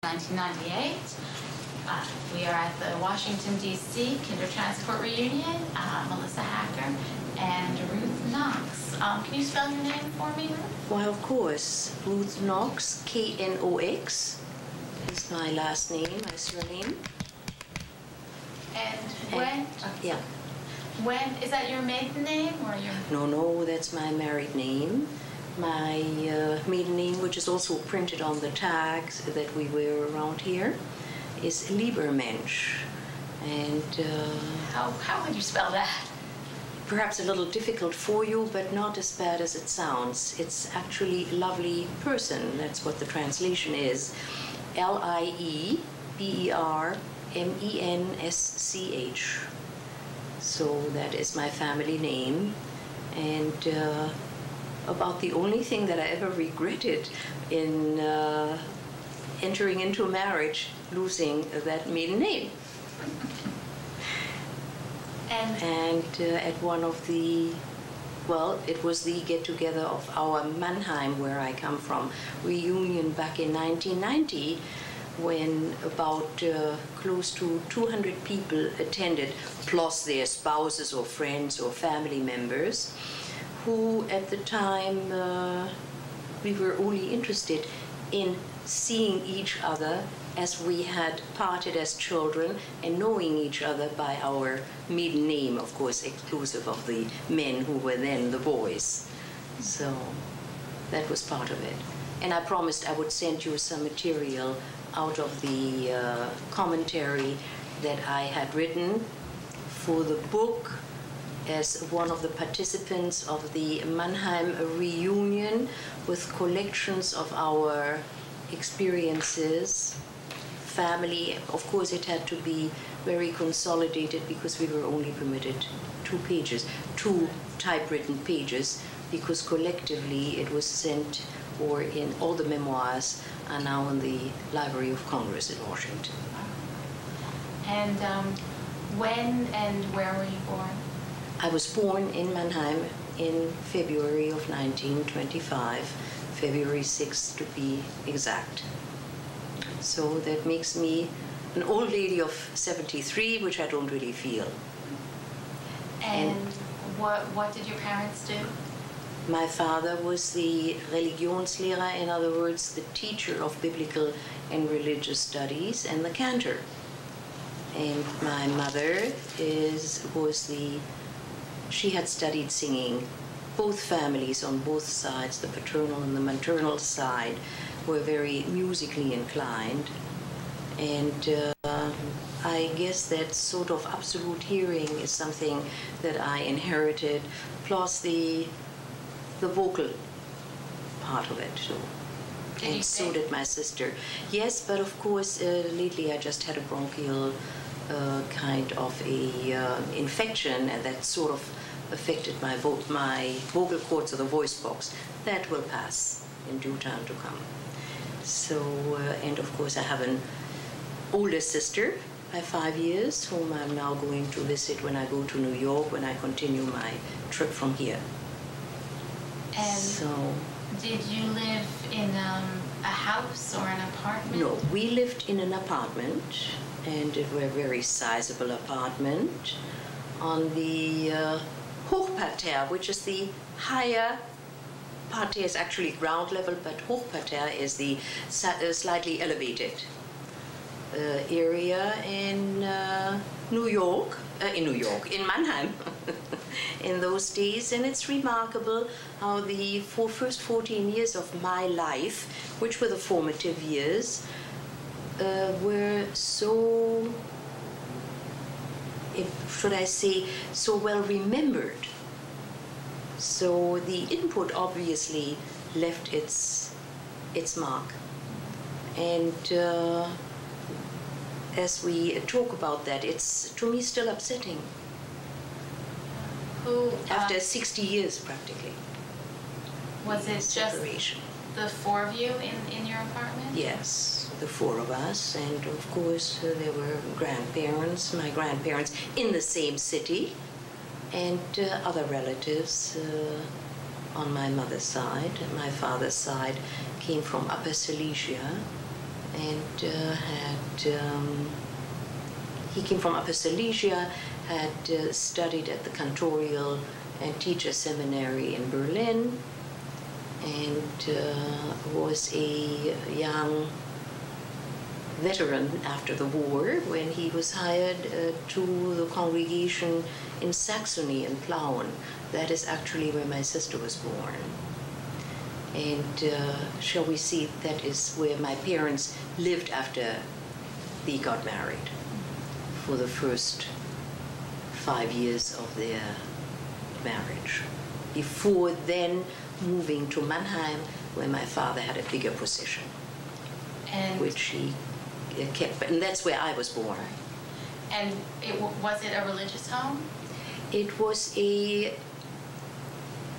1998. We are at the Washington, D.C. Kinder Transport Reunion, Melisa's Hacker and Ruth Knox. Can you spell your name for me, Ruth? Why, of course. Ruth Knox, Knox, is my last name, my surname. And when? Yeah. When, is that your maiden name or your? No, that's my married name. My maiden name, which is also printed on the tags that we wear around here, is Liebermensch. And how would you spell that? Perhaps a little difficult for you, but not as bad as it sounds. It's actually lovely person. That's what the translation is. Liebermensch. So that is my family name. And about the only thing that I ever regretted in entering into a marriage, losing that maiden name. And at one of the, well, it was the get-together of our Mannheim, where I come from, reunion back in 1990, when about close to 200 people attended, plus their spouses or friends or family members, who at the time we were only interested in seeing each other as we had parted as children and knowing each other by our maiden name, of course, exclusive of the men who were then the boys. So that was part of it. And I promised I would send you some material out of the commentary that I had written for the book as one of the participants of the Mannheim reunion, with collections of our experiences, family. Of course, it had to be very consolidated because we were only permitted 2 pages, 2 typewritten pages, because collectively it was sent, or in all the memoirs are now in the Library of Congress in Washington. And when and where were you born? I was born in Mannheim in February of 1925, February 6th to be exact. So that makes me an old lady of 73, which I don't really feel. And what did your parents do? My father was the Religionslehrer, in other words, the teacher of biblical and religious studies, and the cantor. And my mother she had studied singing. Both families on both sides, the paternal and the maternal side, were very musically inclined. And I guess that sort of absolute hearing is something that I inherited, plus the vocal part of it too. And so did my sister. Yes, but of course, lately I just had a bronchial kind of a infection, and that sort of affected my vocal cords or the voice box. That will pass in due time to come. So, and of course I have an older sister by 5 years, whom I'm now going to visit when I go to New York, when I continue my trip from here. And so, did you live in a house or an apartment? No, we lived in an apartment, and it was a very sizable apartment on the Hochparterre, which is the higher. Parterre is actually ground level, but Hochparterre is the slightly elevated area in in Mannheim in those days. And it's remarkable how the first 14 years of my life, which were the formative years, were so, should I say, so well remembered. So the input obviously left its mark. And as we talk about that, it's to me still upsetting. After 60 years practically. Was it separation. Just the 4 of you in your apartment? Yes, the 4 of us, and of course there were grandparents, my grandparents in the same city, and other relatives on my mother's side. My father's side came from Upper Silesia, and he came from Upper Silesia, had studied at the Cantorial and Teacher Seminary in Berlin, and was a young veteran after the war when he was hired to the congregation in Saxony in Plauen. That is actually where my sister was born. And shall we see, that is where my parents lived after they got married for the first 5 years of their marriage, before then moving to Mannheim, where my father had a bigger position, and which he kept, and that's where I was born. And was it a religious home? It was a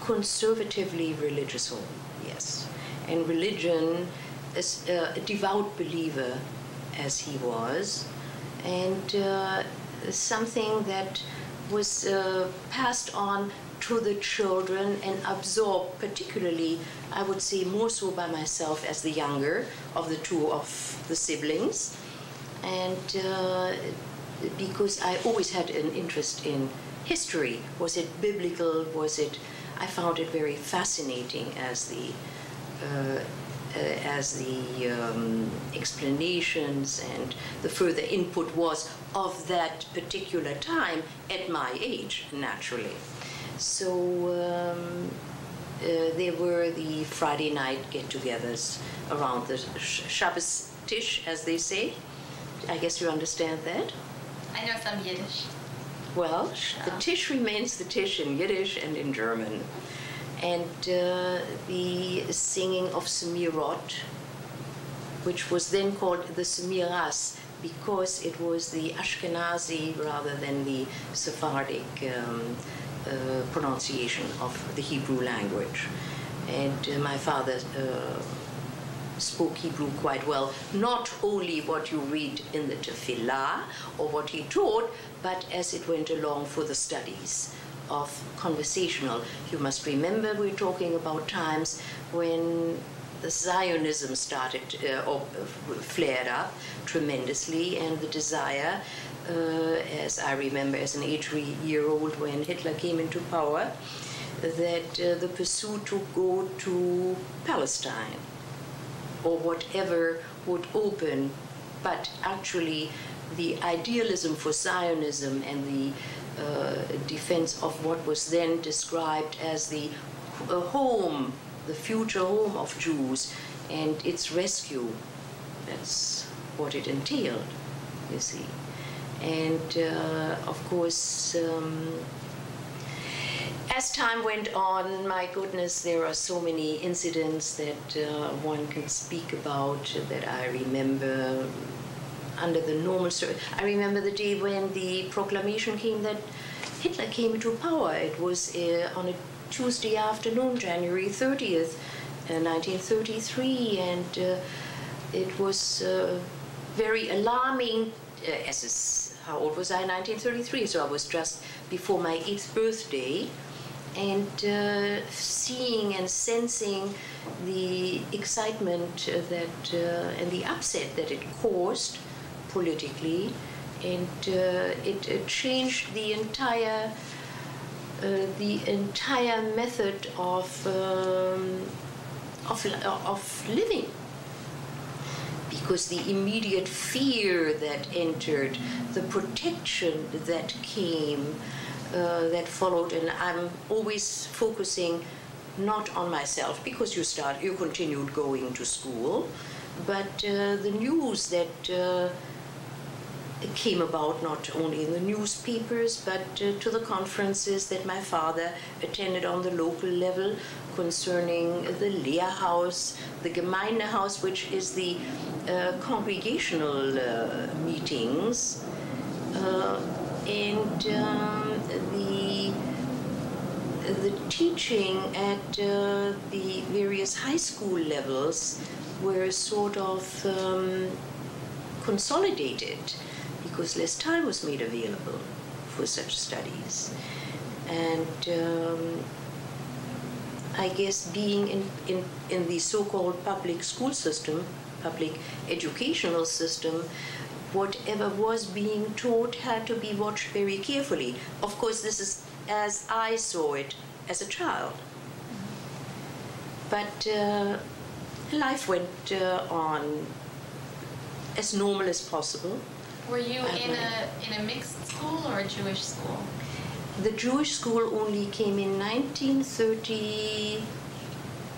conservatively religious home, yes. And religion, as a devout believer as he was, and something that was passed on to the children and absorbed, particularly, I would say, more so by myself as the younger of the two of the siblings. And because I always had an interest in history. Was it biblical? Was it? I found it very fascinating as the explanations and the further input was of that particular time at my age, naturally. So there were the Friday night get-togethers around the Shabbos tish, as they say. I guess you understand that? I know some Yiddish. Well, the tish remains the tish in Yiddish and in German. And the singing of Semirot, which was then called the Semiras, because it was the Ashkenazi rather than the Sephardic pronunciation of the Hebrew language. And my father spoke Hebrew quite well, not only what you read in the Tefillah or what he taught, but as it went along for the studies of conversational. You must remember we're talking about times when the Zionism started or flared up tremendously, and the desire, as I remember as an 8-year-old when Hitler came into power, that the pursuit to go to Palestine or whatever would open, but actually the idealism for Zionism and the defense of what was then described as the home, the future home of Jews, and its rescue. That's what it entailed, you see. And of course, as time went on, my goodness, there are so many incidents that one can speak about that I remember under the normal. I remember the day when the proclamation came that Hitler came into power. It was on a Tuesday afternoon, January 30th, 1933, and it was very alarming. How old was I in 1933? So I was just before my 8th birthday, and seeing and sensing the excitement that and the upset that it caused politically, and it changed the entire method of living, because the immediate fear that entered, the protection that came, that followed, and I'm always focusing not on myself, because you continued going to school, but the news that came about not only in the newspapers, but to the conferences that my father attended on the local level concerning the Lehrhaus, the Gemeindehaus, which is the congregational meetings, and the teaching at the various high school levels were sort of consolidated, because less time was made available for such studies. And I guess being in the so-called public school system public educational system, whatever was being taught had to be watched very carefully. Of course, this is as I saw it as a child. But life went on as normal as possible. Were you in a mixed school or a Jewish school? The Jewish school only came in 1930,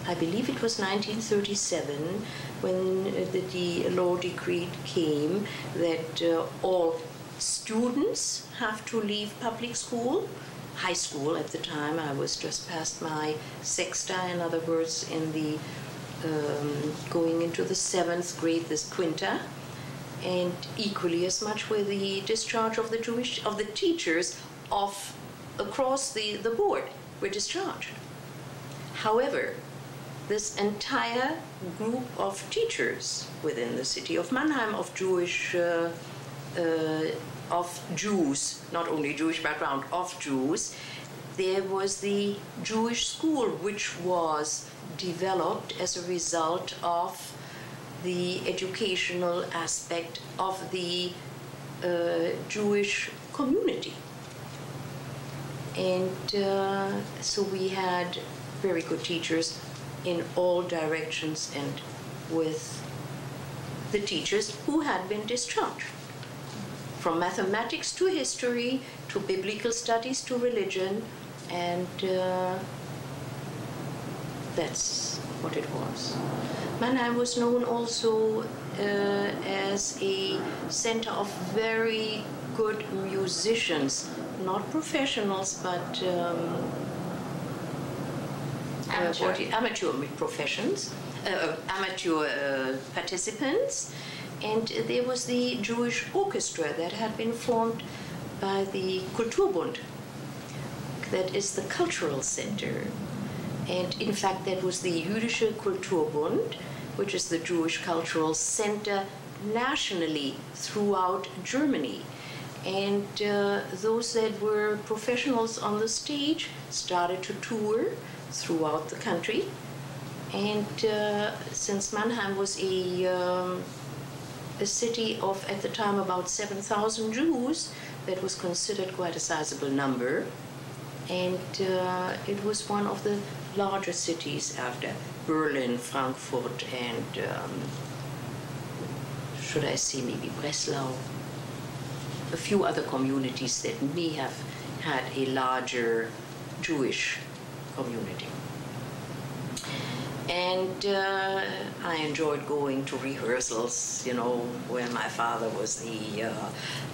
I believe it was 1937, when the law decree came that all students have to leave public school. High school at the time, I was just past my sexta, in other words, in the going into the 7th grade, this quinta, and equally as much with the discharge of the teachers across the board were discharged. However, this entire group of teachers within the city of Mannheim of Jews, not only Jewish background, of Jews, there was the Jewish school, which was developed as a result of the educational aspect of the Jewish community. And so we had very good teachers in all directions, and with the teachers who had been discharged. From mathematics to history, to biblical studies, to religion, and that's what it was. Mannheim was known also as a center of very good musicians, not professionals, but amateur professions, amateur participants. And there was the Jewish orchestra that had been formed by the Kulturbund, that is the cultural center. And in fact, that was the Jüdische Kulturbund, which is the Jewish cultural center nationally throughout Germany. And those that were professionals on the stage started to tour throughout the country. And since Mannheim was a city of, at the time, about 7,000 Jews, that was considered quite a sizable number. And it was one of the larger cities after Berlin, Frankfurt, and should I say maybe Breslau, a few other communities that may have had a larger Jewish community. And I enjoyed going to rehearsals, you know, where my father was the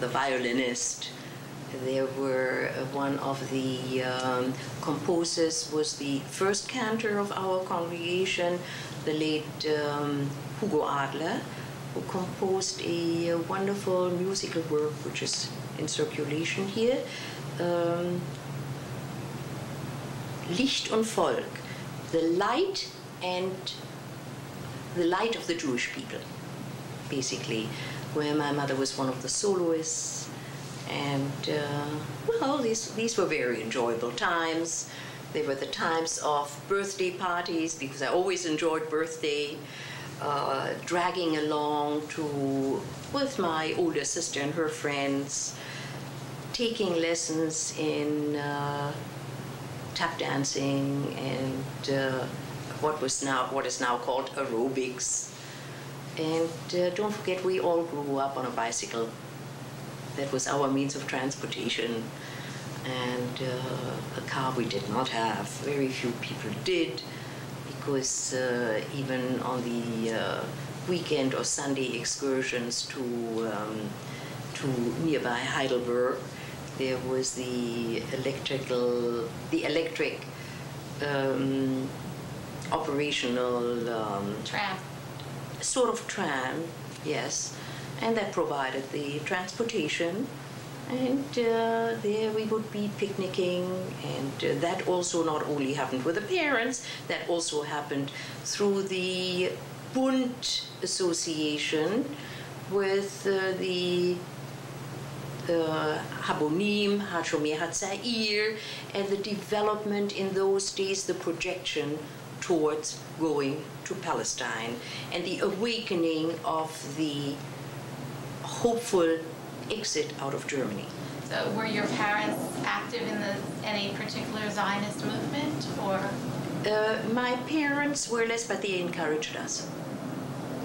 violinist. There were one of the composers was the first cantor of our congregation, the late Hugo Adler, who composed a wonderful musical work which is in circulation here, Licht und Volk, the light and the light of the Jewish people, basically, where my mother was one of the soloists. And well, these were very enjoyable times. They were the times of birthday parties, because I always enjoyed birthday, dragging along with my older sister and her friends, taking lessons in tap dancing and what is now called aerobics. And don't forget, we all grew up on a bicycle. That was our means of transportation. And a car we did not have. Very few people did, because even on the weekend or Sunday excursions to nearby Heidelberg, there was the electric operational tram. Sort of tram, yes, and that provided the transportation. And there we would be picnicking, and that also not only happened with the parents, that also happened through the Bund Association with the Habonim, Hashomer HaTzair, and the development in those days, the projection towards going to Palestine and the awakening of the hopeful exit out of Germany. So were your parents active in any particular Zionist movement, or? My parents were less, but they encouraged us.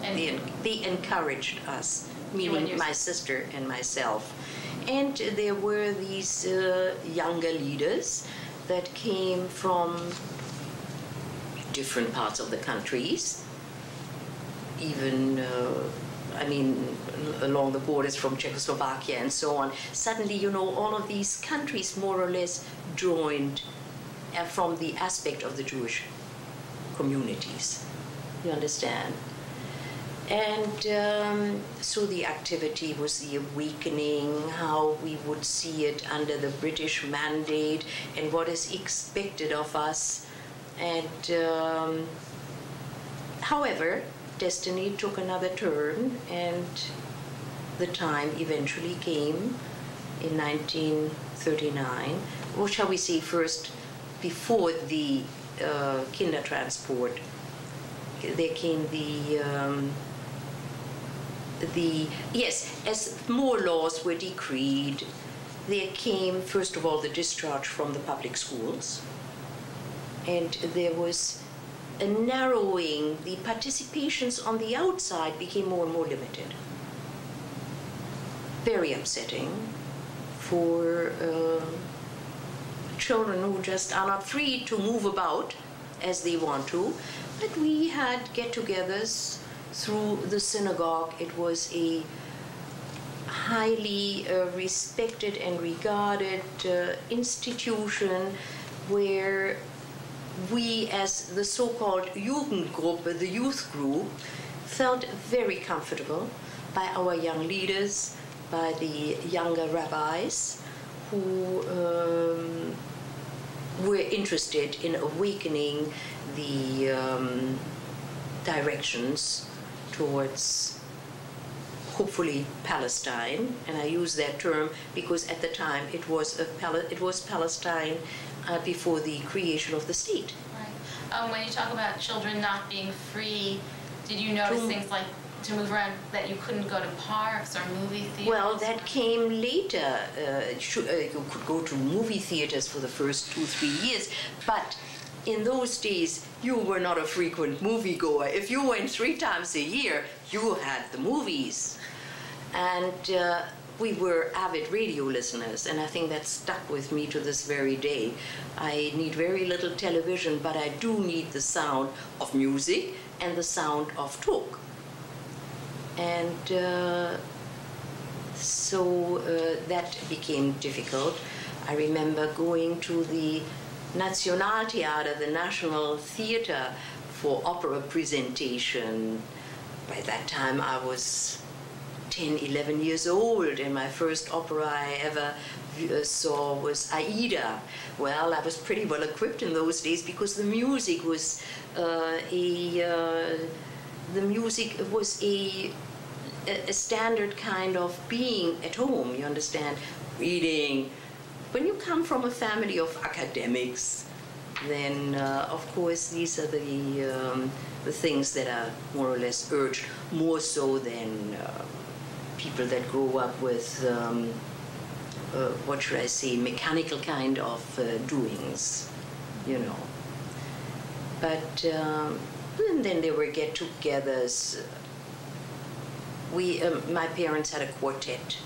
And They encouraged us, meaning my sister and myself. And there were these younger leaders that came from different parts of the countries, even along the borders from Czechoslovakia and so on. Suddenly, all of these countries more or less joined from the aspect of the Jewish communities. You understand? And so the activity was the awakening, how we would see it under the British mandate and what is expected of us. And however, destiny took another turn, and the time eventually came in 1939, or shall we say first, before the Kindertransport, there came as more laws were decreed, there came, first of all, the discharge from the public schools, and there was a narrowing. The participations on the outside became more and more limited. Very upsetting for children who just are not free to move about as they want to. But we had get-togethers through the synagogue. It was a highly respected and regarded institution where we, as the so-called Jugendgruppe, the youth group, felt very comfortable by our young leaders, by the younger rabbis who were interested in awakening the directions towards, hopefully, Palestine. And I use that term because at the time it was Palestine before the creation of the state. Right. When you talk about children not being free, did you notice things like to move around, that you couldn't go to parks or movie theaters? Well, that came later. You could go to movie theaters for the first 2-3 years, but in those days, you were not a frequent moviegoer. If you went 3 times a year, you had the movies. And we were avid radio listeners, and I think that stuck with me to this very day. I need very little television, but I do need the sound of music and the sound of talk. And so that became difficult. I remember going to the Nationaltheater, the National Theater, for opera presentation. By that time I was 10, 11 years old, and my first opera I ever saw was Aida. Well, I was pretty well equipped in those days because the music was a standard kind of being at home, you understand, reading. When you come from a family of academics, then of course these are the things that are more or less urged, more so than people that grow up with, what should I say, mechanical kind of doings, But and then there were get-togethers. My parents had a quartet,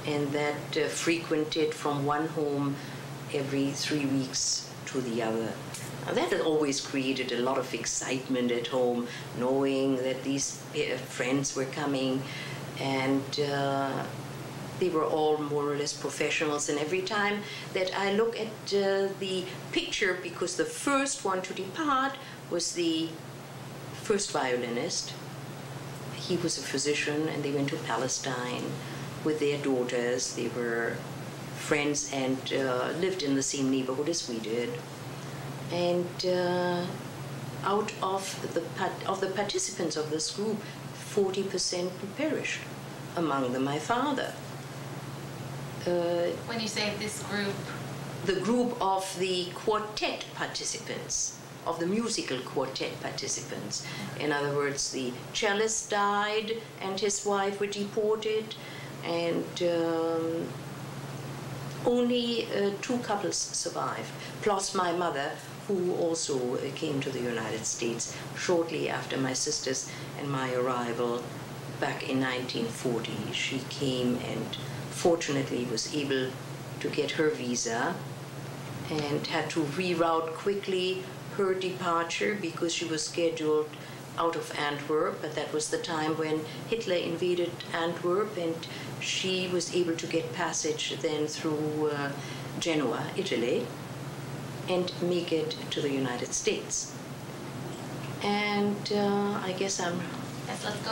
and that frequented from one home every 3 weeks to the other. Now, that had always created a lot of excitement at home, knowing that these friends were coming, and they were all more or less professionals. And every time that I look at the picture, because the first one to depart was the first violinist. He was a physician, and they went to Palestine with their daughters. They were friends and lived in the same neighborhood as we did. And out of the participants of this group, 40% perished. Among them, my father. When you say this group? The group of the quartet participants. of the musical quartet participants. In other words, the cellist died and his wife were deported, and only 2 couples survived, plus my mother, who also came to the United States shortly after my sisters and my arrival back in 1940. She came and fortunately was able to get her visa and had to reroute quickly her departure because she was scheduled out of Antwerp, but that was the time when Hitler invaded Antwerp, and she was able to get passage then through Genoa, Italy, and make it to the United States. And I guess I'm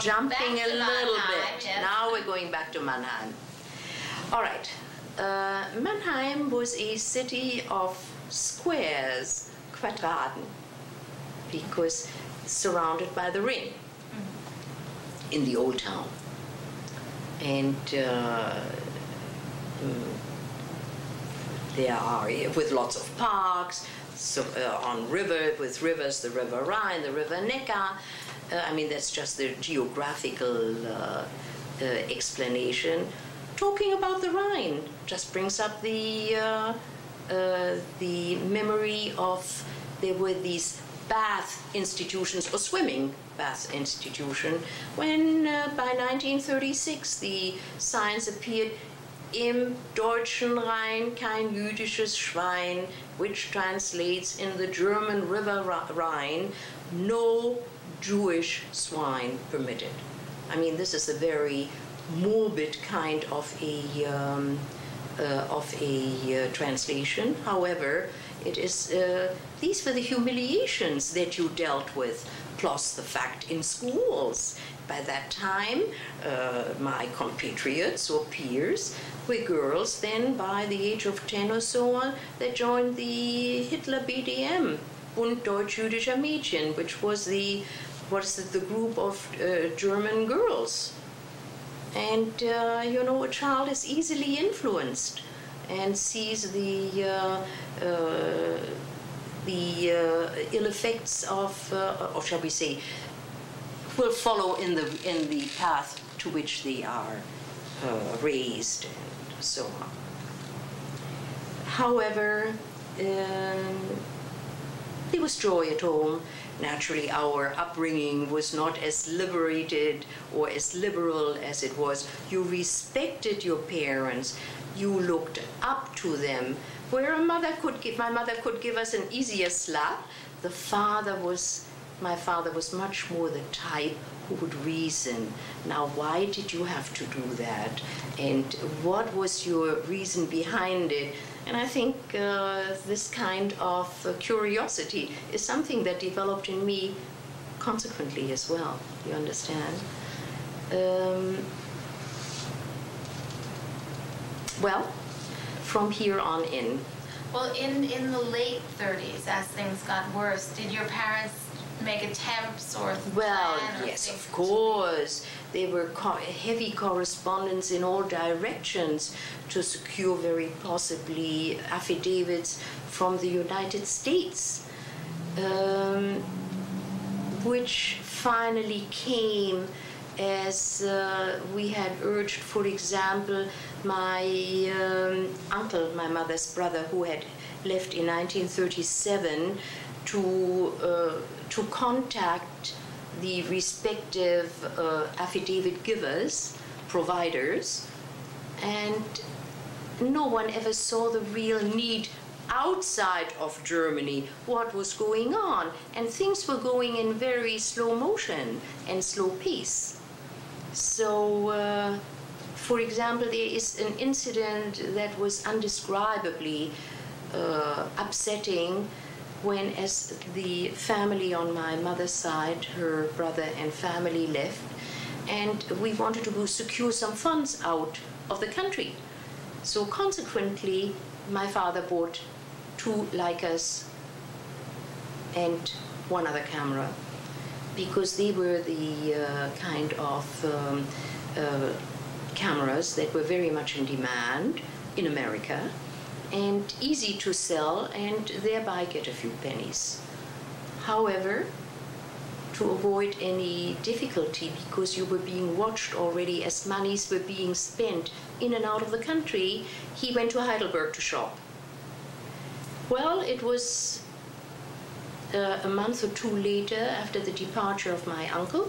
jumping a little bit. Yes. Now we're going back to Mannheim. All right. Mannheim was a city of squares, Quadraten, because surrounded by the ring in the old town. And there are, with lots of parks, so, on river, with rivers, the River Rhine, the River Neckar. I mean, that's just the geographical explanation. Talking about the Rhine just brings up the memory of, there were these bath institutions, or swimming bath institution, when by 1936 the signs appeared, Im deutschen Rhein kein jüdisches Schwein, which translates in the German River Rhine, no Jewish swine permitted. I mean, this is a very morbid kind of a translation. However, it is these were the humiliations that you dealt with, plus the fact in schools. By that time, my compatriots or peers were girls then by the age of 10 or so on that joined the Hitler BDM, Bund Deutsch-Jüdischer Mädchen, which was the group of German girls. And, you know, a child is easily influenced and sees the ill effects of, or shall we say, will follow in the path to which they are raised and so on. However, there was joy at home. Naturally, our upbringing was not as liberated or as liberal as it was. You respected your parents. You looked up to them. Where my mother could give us an easier slap, my father was much more the type who would reason. Now, why did you have to do that? And what was your reason behind it? And I think this kind of curiosity is something that developed in me consequently as well. You understand? Well, from here on in. Well, in the late 30s, as things got worse, did your parents make attempts or Well, plan or yes, think of course. There were heavy correspondence in all directions to secure very possibly affidavits from the United States, which finally came as we had urged, for example, my uncle, my mother's brother, who had left in 1937, to contact the respective affidavit givers, providers, and no one ever saw the real need outside of Germany what was going on, and things were going in very slow motion and slow pace. So, for example, there is an incident that was undescribably upsetting when, as the family on my mother's side, her brother and family left, and we wanted to go secure some funds out of the country. So consequently, my father bought 2 Leicas and 1 other camera, because they were the kind of cameras that were very much in demand in America and easy to sell and thereby get a few pennies. However, to avoid any difficulty, because you were being watched already as monies were being spent in and out of the country, he went to Heidelberg to shop. Well, it was a month or two later, after the departure of my uncle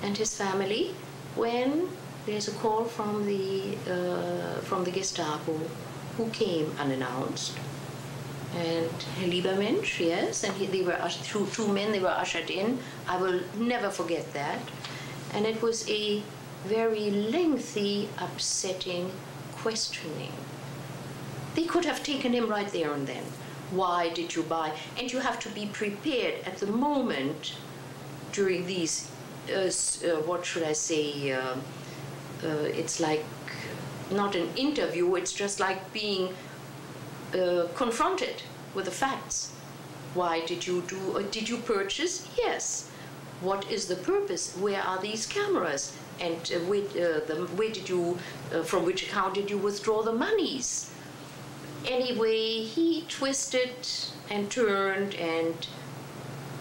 and his family, when there's a call from the Gestapo, who came unannounced. And Herr Liebermensch, yes, and they were two men, they were ushered in. I will never forget that. And it was a very lengthy, upsetting questioning. They could have taken him right there and then. Why did you buy? And you have to be prepared at the moment during these, what should I say, it's like not an interview, it's just like being confronted with the facts. Why did you did you purchase? Yes. What is the purpose? Where are these cameras? And where did you, from which account did you withdraw the monies? Anyway, he twisted and turned and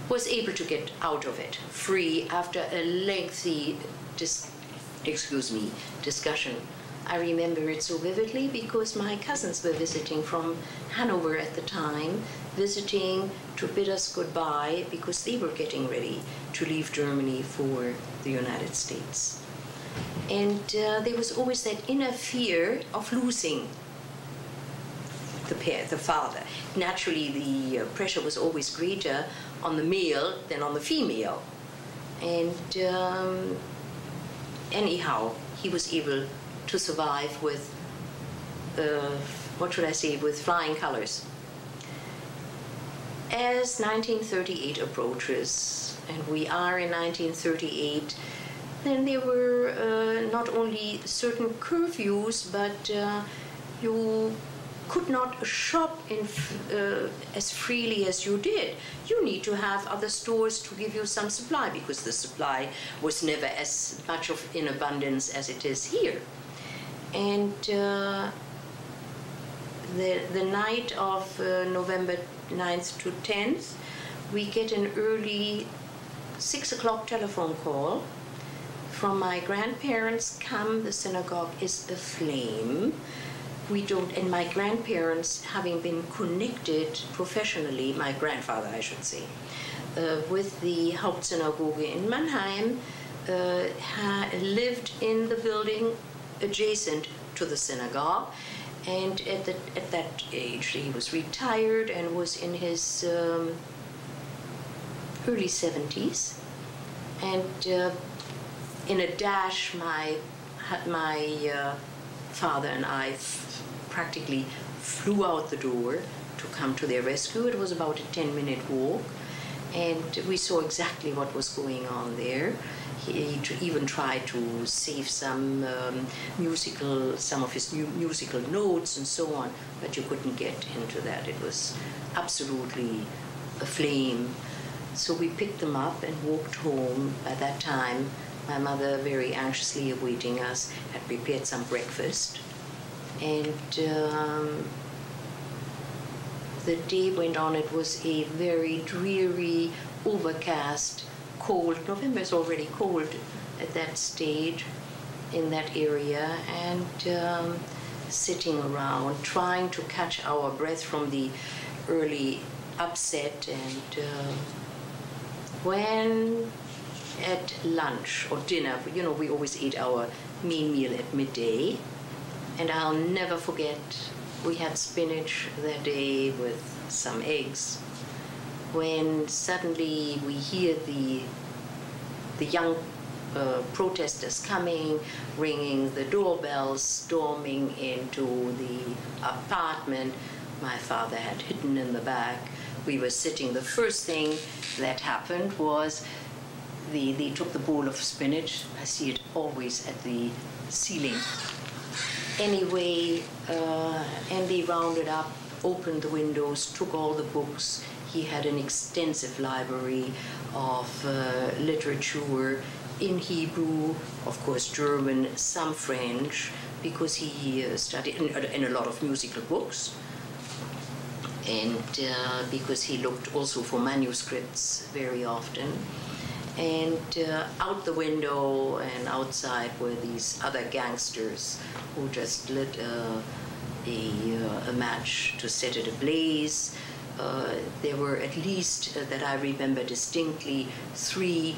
was able to get out of it free after a lengthy discussion. I remember it so vividly because my cousins were visiting from Hanover at the time, visiting to bid us goodbye because they were getting ready to leave Germany for the United States. And there was always that inner fear of losing the father. Naturally, the pressure was always greater on the male than on the female. And anyhow, he was able to survive with, what should I say, with flying colors. As 1938 approaches, and we are in 1938, then there were not only certain curfews, but you could not shop as freely as you did. You need to have other stores to give you some supply, because the supply was never as much in abundance as it is here. And the night of November 9th to 10th, we get an early 6 o'clock telephone call from my grandparents. Come, the synagogue is aflame. We don't, and my grandparents, having been connected professionally, my grandfather, I should say, with the Hauptsynagoge in Mannheim, lived in the building adjacent to the synagogue, and at that age he was retired and was in his early 70s, and in a dash my father and I practically flew out the door to come to their rescue. It was about a 10-minute walk, and we saw exactly what was going on there. He even tried to save some of his musical notes and so on, but you couldn't get into that. It was absolutely aflame. So we picked them up and walked home. By that time, my mother, very anxiously awaiting us, had prepared some breakfast. And the day went on. It was a very dreary, overcast, cold. November is already cold at that stage in that area, and sitting around trying to catch our breath from the early upset. And when at lunch or dinner, you know, we always ate our main meal at midday, and I'll never forget, we had spinach that day with some eggs, when suddenly we hear the young protesters coming, ringing the doorbells, storming into the apartment. My father had hidden in the back. We were sitting. The first thing that happened was they took the bowl of spinach. I see it always at the ceiling. Anyway, and they rounded up, opened the windows, took all the books. He had an extensive library of literature in Hebrew, of course German, some French, because he studied in a lot of musical books. and because he looked also for manuscripts very often. And out the window and outside were these other gangsters who just lit a match to set it ablaze. There were at least, that I remember distinctly, 3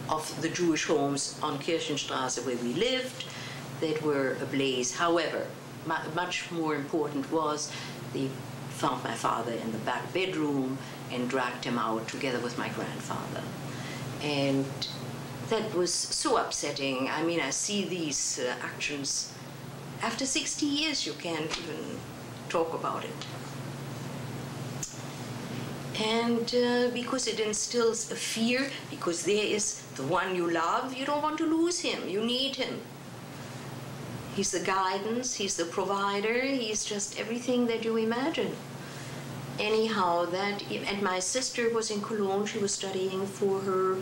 of the Jewish homes on Kirchenstraße where we lived that were ablaze. However, much more important was they found my father in the back bedroom and dragged him out together with my grandfather. And that was so upsetting. I mean, I see these actions. After 60 years, you can't even talk about it. And because it instills a fear, because there is the one you love, you don't want to lose him, you need him. He's the guidance, he's the provider, he's just everything that you imagine. Anyhow, and my sister was in Cologne, she was studying for her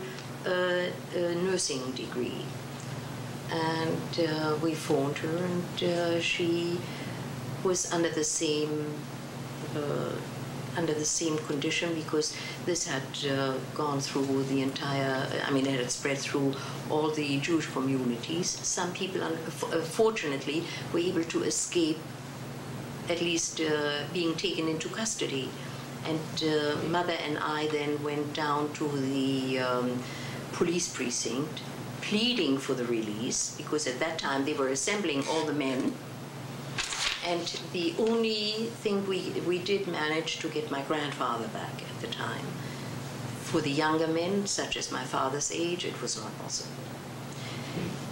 nursing degree. And we phoned her, and she was under the same condition, because this had gone through the entire, it had spread through all the Jewish communities. Some people, fortunately, were able to escape, at least being taken into custody. And Mother and I then went down to the police precinct, pleading for the release, because at that time they were assembling all the men. And the only thing we did manage to get my grandfather back at the time. For the younger men, such as my father's age, it was not possible.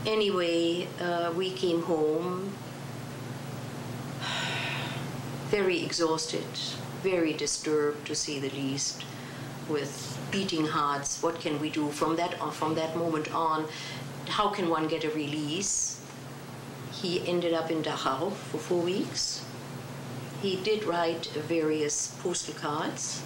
Anyway, we came home very exhausted, very disturbed, to say the least, with beating hearts. What can we do from that moment on? How can one get a release? He ended up in Dachau for 4 weeks. He did write various postal cards,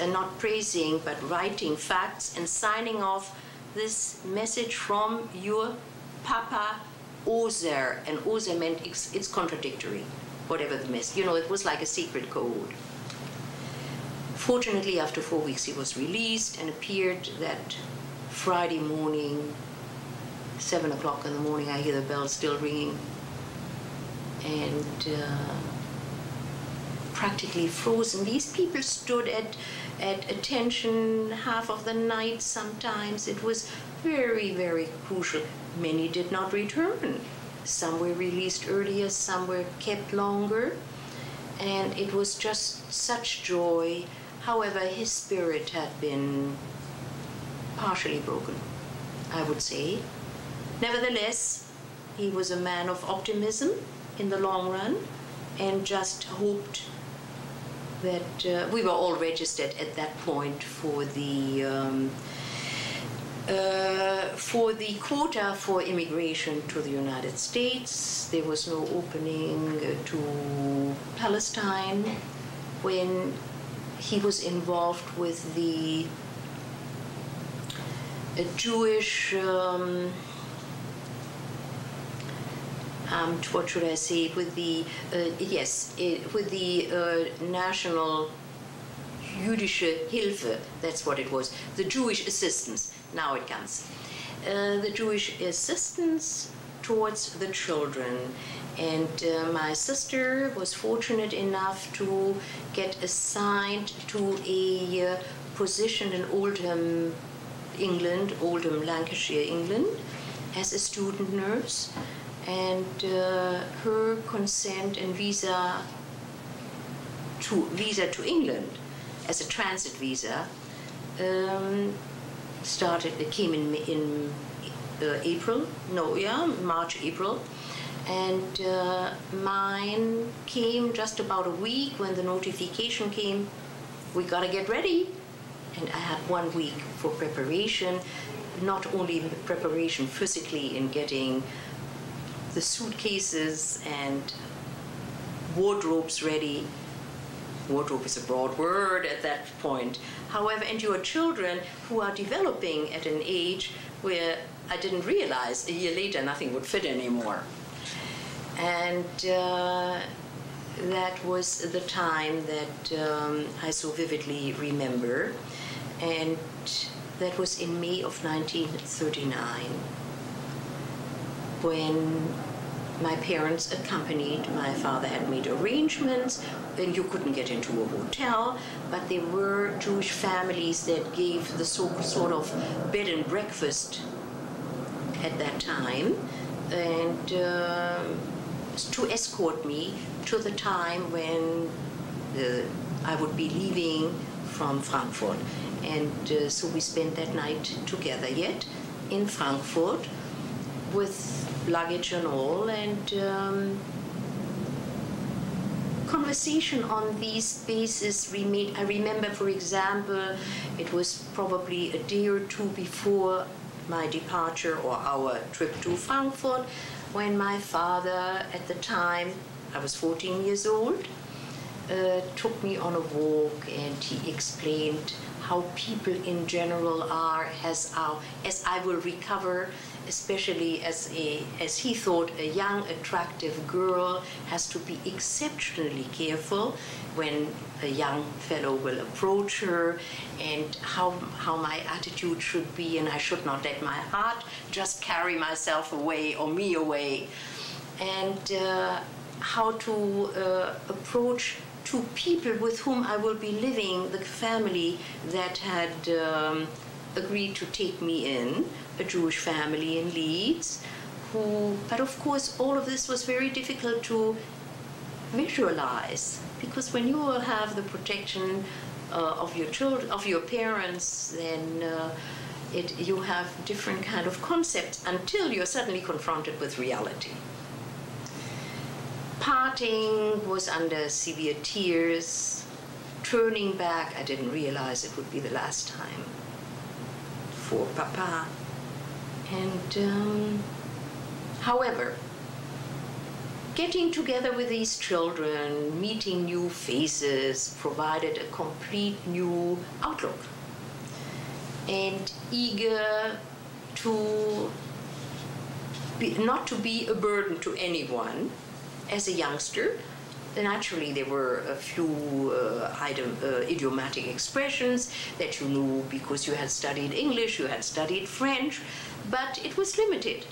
not praising, but writing facts and signing off this message from your Papa Ozer. And Ozer meant it's contradictory, whatever the message. It was like a secret code. Fortunately, after 4 weeks, he was released and appeared that Friday morning, 7 o'clock in the morning, I hear the bell still ringing, and practically frozen. These people stood at attention half of the night sometimes. It was very, very crucial. Many did not return. Some were released earlier, some were kept longer, and it was just such joy. However, his spirit had been partially broken, I would say. Nevertheless, he was a man of optimism in the long run, and just hoped that we were all registered at that point for the quota for immigration to the United States. There was no opening to Palestine when he was involved with the Jewish what should I say, with the National Jüdische Hilfe, that's what it was, the Jewish assistance, now it comes. The Jewish assistance towards the children. And my sister was fortunate enough to get assigned to a position in Oldham, England, Oldham, Lancashire, England, as a student nurse. And her consent and visa to England as a transit visa came in March, April. And mine came just about a week when the notification came, we gotta get ready. And I had 1 week for preparation, not only preparation physically in getting the suitcases and wardrobes ready. Wardrobe is a broad word at that point. However, and your children who are developing at an age where I didn't realize a year later nothing would fit anymore. And that was the time that I so vividly remember, and that was in May of 1939, when my parents accompanied. My father had made arrangements, and you couldn't get into a hotel, but there were Jewish families that gave the sort of bed and breakfast at that time, and to escort me to the time when I would be leaving from Frankfurt. And so we spent that night together yet in Frankfurt with luggage and all, and conversation on these bases remained. I remember, for example, it was probably a day or two before my departure or our trip to Frankfurt, when my father, at the time, I was 14 years old, took me on a walk, and he explained how people in general are, as I will recover, especially as he thought, a young, attractive girl has to be exceptionally careful when a young fellow will approach her, and how my attitude should be, and I should not let my heart just carry myself away or me away, and how to approach two people with whom I will be living, the family that had agreed to take me in, a Jewish family in Leeds, but of course all of this was very difficult to visualize, because when you will have the protection of your children, of your parents, then you have different kind of concepts until you're suddenly confronted with reality. Parting was under severe tears. Turning back, I didn't realize it would be the last time for Papa. And however, getting together with these children, meeting new faces, provided a complete new outlook. And eager to not to be a burden to anyone. As a youngster, naturally there were a few idiomatic expressions that you knew because you had studied English, you had studied French, but it was limited.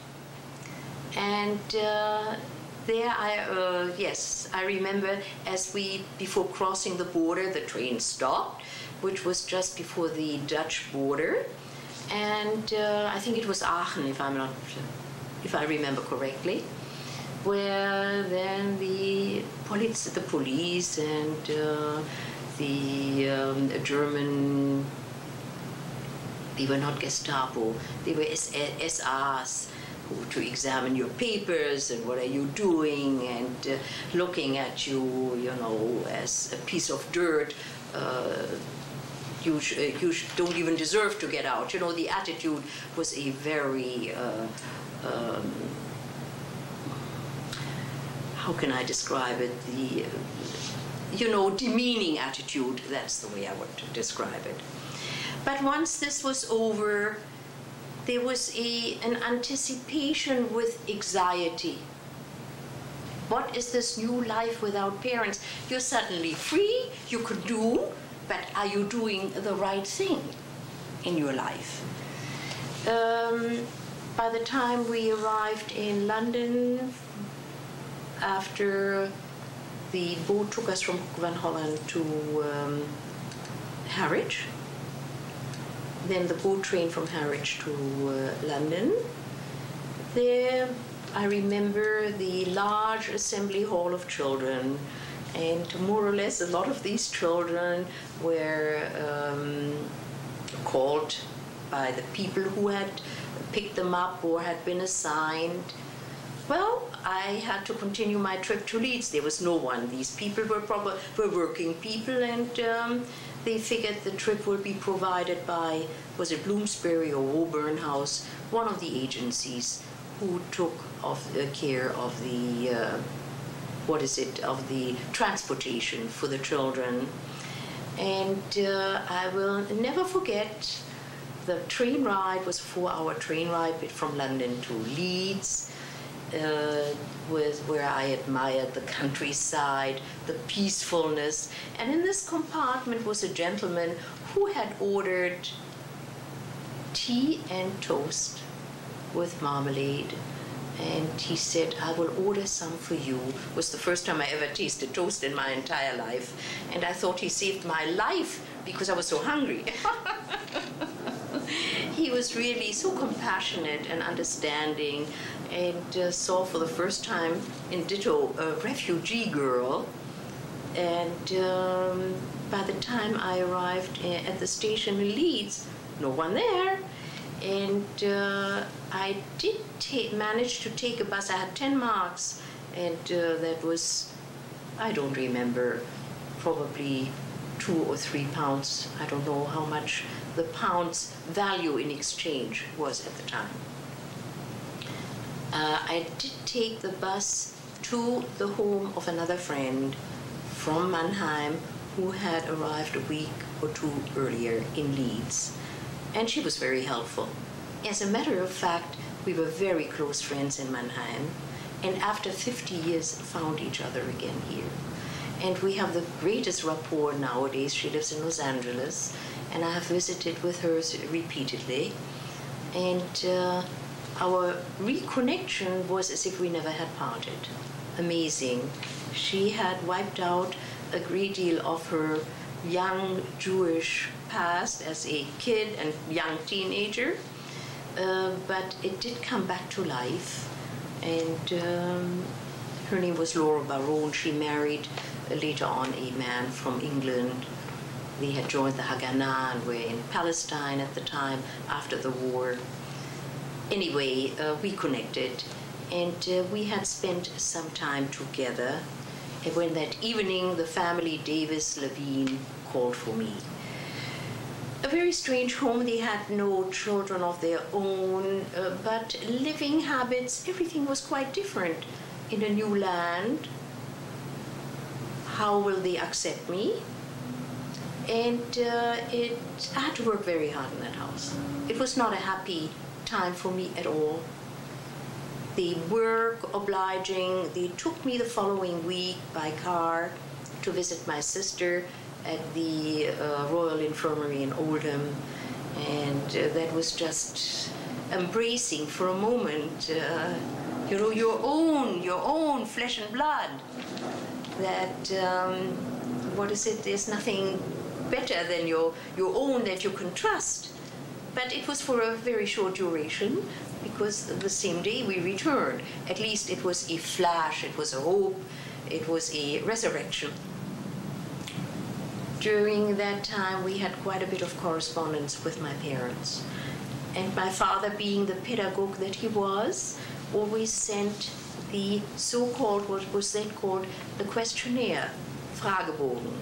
And there I remember before crossing the border, the train stopped, which was just before the Dutch border, and I think it was Aachen, if I remember correctly, where then the police and the German, they were not Gestapo, they were SRs, to examine your papers and what are you doing, and looking at you, as a piece of dirt. You don't even deserve to get out. The attitude was a very how can I describe it? Demeaning attitude, that's the way I would describe it. But once this was over, there was an anticipation with anxiety. What is this new life without parents? You're suddenly free, you could do, but are you doing the right thing in your life? By the time we arrived in London, after the boat took us from Van Holland to Harwich, then the boat train from Harwich to London. There I remember the large assembly hall of children, and more or less a lot of these children were called by the people who had picked them up or had been assigned. Well, I had to continue my trip to Leeds. There was no one. These people were working people, and they figured the trip would be provided by, was it Bloomsbury or Woburn House, one of the agencies who took care of the, of the transportation for the children. And I will never forget, the train ride was a 4-hour train ride from London to Leeds. where I admired the countryside, the peacefulness. And in this compartment was a gentleman who had ordered tea and toast with marmalade. And he said, I will order some for you. It was the first time I ever tasted toast in my entire life. And I thought he saved my life because I was so hungry. He was really so compassionate and understanding, and saw for the first time in ditto a refugee girl. And by the time I arrived at the station in Leeds, no one there. And I did manage to take a bus. I had 10 marks, and that was, I don't remember, probably 2 or 3 pounds. I don't know how much the pound's value in exchange was at the time. I did take the bus to the home of another friend from Mannheim who had arrived a week or 2 earlier in Leeds. And she was very helpful. As a matter of fact, we were very close friends in Mannheim, and after 50 years found each other again here. And we have the greatest rapport nowadays. She lives in Los Angeles, and I have visited with her repeatedly. And our reconnection was as if we never had parted. Amazing. She had wiped out a great deal of her young Jewish past as a kid and young teenager, but it did come back to life. And her name was Laura Baron. She married later on a man from England. They had joined the Haganah and were in Palestine at the time after the war. Anyway, we connected, and we had spent some time together. And when that evening the family Davis Levine called for me. A very strange home. They had no children of their own, but living habits, everything was quite different. In a new land, how will they accept me? And I had to work very hard in that house. It was not a happy time for me at all. The work obliging, they took me the following week by car to visit my sister at the Royal Infirmary in Oldham, and that was just embracing for a moment, you know, your own flesh and blood. That what is it? There's nothing better than your own that you can trust. But it was for a very short duration, because the same day we returned. At least it was a flash, it was a hope, it was a resurrection. During that time, we had quite a bit of correspondence with my parents. And my father, being the pedagogue that he was, always sent the so-called, what was then called the questionnaire, Fragebogen,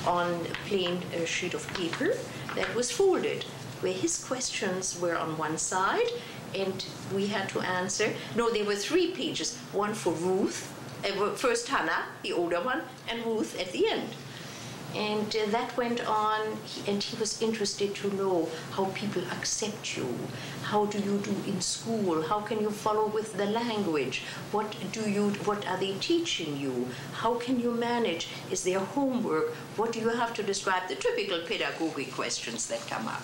on a plain sheet of paper that was folded, where his questions were on one side, and we had to answer. No, there were 3 pages, one for Ruth, first Hannah, the older one, and Ruth at the end. And that went on, and he was interested to know how people accept you. How do you do in school? How can you follow with the language? What are they teaching you? How can you manage? Is there homework? What do you have to describe? The typical pedagogic questions that come up.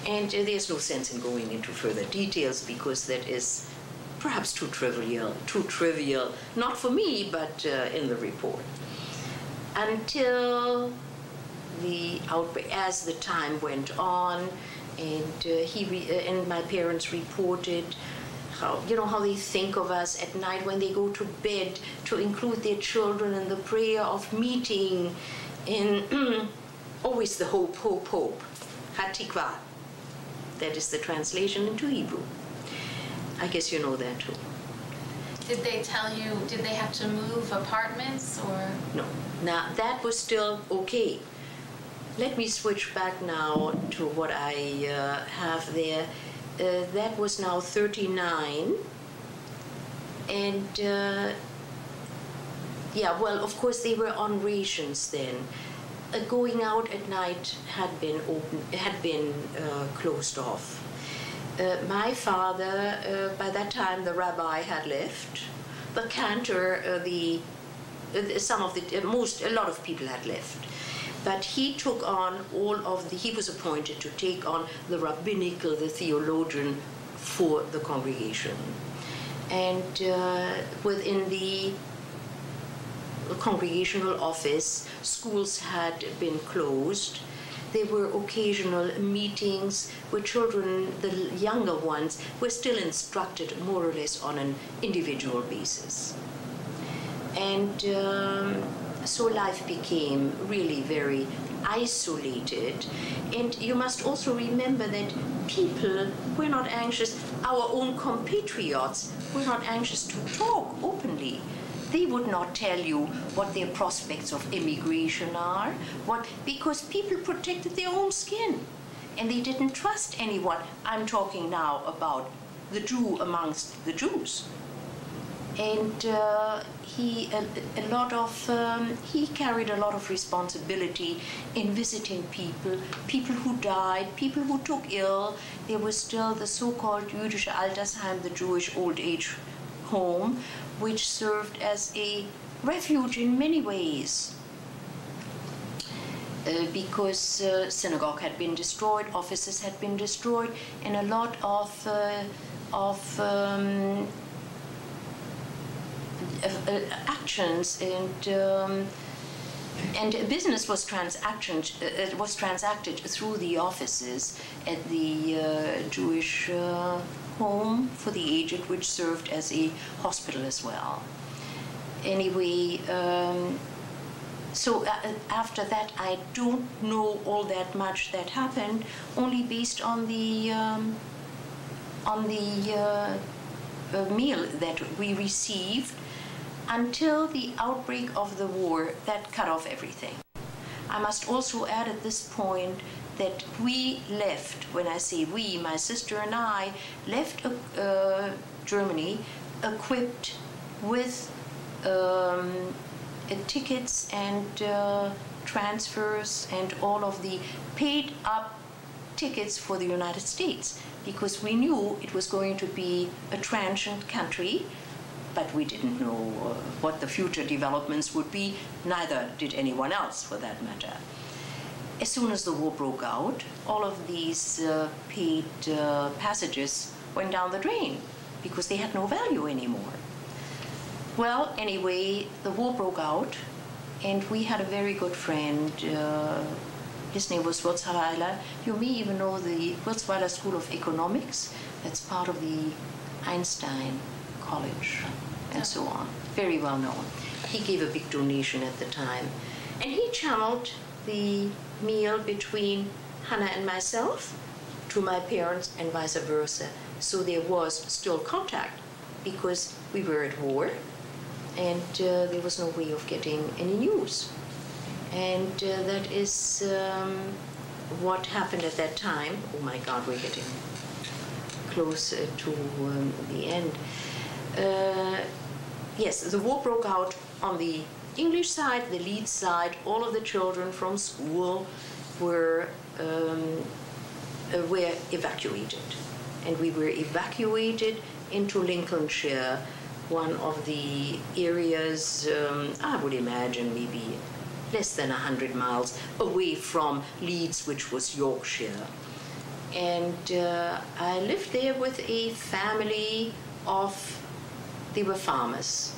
And there's no sense in going into further details, because that is perhaps too trivial, not for me, but in the report. Until the outbreak, as the time went on, and and my parents reported how they think of us at night when they go to bed, to include their children in the prayer of meeting, in always the hope, Hatikva. That is the translation into Hebrew. I guess you know that too. Did they tell you, did they have to move apartments or? No. Now, that was still okay. Let me switch back now to what I have there. That was now 39. And, well, of course, they were on rations then. Going out at night had been closed off. My father, by that time the rabbi had left, the cantor, a lot of people had left. But he took on he was appointed to take on the rabbinical, the theologian for the congregation. And within the congregational office, schools had been closed. There were occasional meetings where children, the younger ones, were still instructed more or less on an individual basis. And so life became really very isolated. And you must also remember that people were not anxious, our own compatriots were not anxious to talk openly. They would not tell you what their prospects of immigration are, because people protected their own skin and they didn't trust anyone. I'm talking now about the Jew amongst the Jews. And he carried a lot of responsibility in visiting people who died, people who took ill. There was still the so-called Jüdische Altersheim, the Jewish old age home, which served as a refuge in many ways. Because synagogue had been destroyed, offices had been destroyed, and a lot of actions and business was transacted through the offices at the Jewish home for the aged, which served as a hospital as well. Anyway, so after that, I don't know all that much that happened, only based on the meal that we received until the outbreak of the war that cut off everything. I must also add at this point that we left, when I say we, my sister and I, left Germany equipped with tickets and transfers and all of the paid up tickets for the United States, because we knew it was going to be a transient country, but we didn't know what the future developments would be, neither did anyone else for that matter. As soon as the war broke out, all of these paid passages went down the drain because they had no value anymore. Well, anyway, the war broke out, and we had a very good friend. His name was Wurzweiler. You may even know the Wurzweiler School of Economics. That's part of the Einstein College and so on. Very well known. He gave a big donation at the time. And he channeled the meal between Hannah and myself to my parents and vice versa. So there was still contact because we were at war and there was no way of getting any news. And that is what happened at that time. Oh my God, we're getting close to the end. Yes, the war broke out on the English side, the Leeds side. All of the children from school were evacuated. And we were evacuated into Lincolnshire, one of the areas, I would imagine maybe less than 100 miles away from Leeds, which was Yorkshire. And I lived there with a family they were farmers,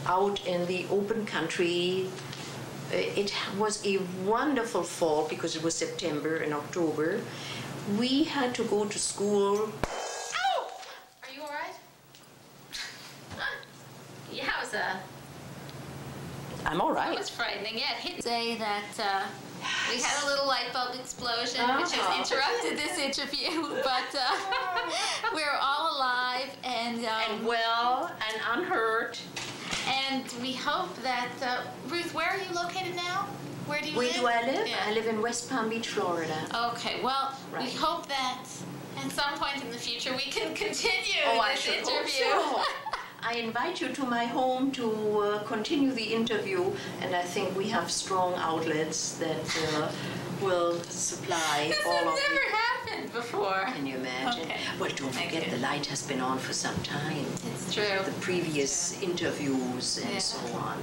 out in the open country. It was a wonderful fall because it was September and October. We had to go to school. Ow! Are you all right? Yeah, it was I'm all right. It was frightening. Yeah, it hit. Say that we had a little light bulb explosion, which has interrupted this interview, but we're all alive and well and unhurt. And we hope that Ruth, where are you located now? Where do you live? Where do I live? Yeah. I live in West Palm Beach, Florida. Okay. Well, right. We hope that at some point in the future we can continue this interview. So. I invite you to my home to continue the interview, and I think we have strong outlets that will supply all of This has never happened. happened before. Can you imagine? Okay. Well, don't forget the light has been on for some time. It's true. The previous interviews and so on.